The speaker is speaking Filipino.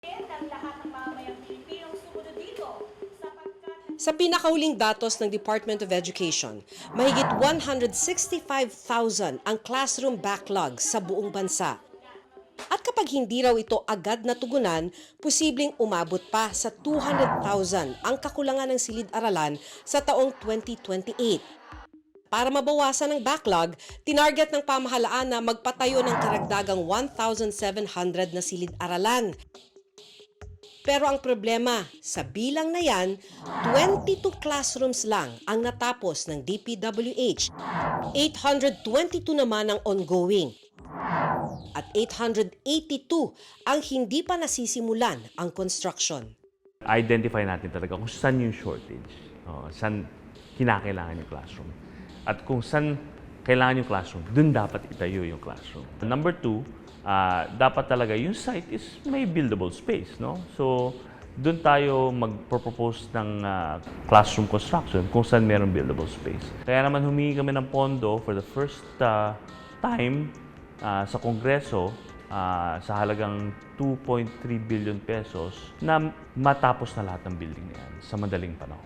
Ng lahat ng mamamayang Pilipinong sumunod dito sapagkat Sa pinakahuling datos ng Department of Education, mahigit 165,000 ang classroom backlog sa buong bansa. At kapag hindi raw ito agad natugunan, posibleng umabot pa sa 200,000 ang kakulangan ng silid-aralan sa taong 2028. Para mabawasan ang backlog, tinarget ng pamahalaan na magpatayo ng karagdagang 1,700 na silid-aralan. Pero ang problema, sa bilang na yan, 22 classrooms lang ang natapos ng DPWH. 822 naman ang ongoing. At 882 ang hindi pa nasisimulan ang construction. Identify natin talaga kung saan yung shortage, saan kinakailangan yung classroom. At kung saan kailangan yung classroom, dun dapat itayo yung classroom. Number two, dapat talaga yung site is may buildable space, no? So, doon tayo mag-propose ng classroom construction kung saan mayroong buildable space. Kaya naman humingi kami ng pondo for the first time sa Kongreso sa halagang 2.3 billion pesos na matapos na lahat ng building na yan sa madaling panahon.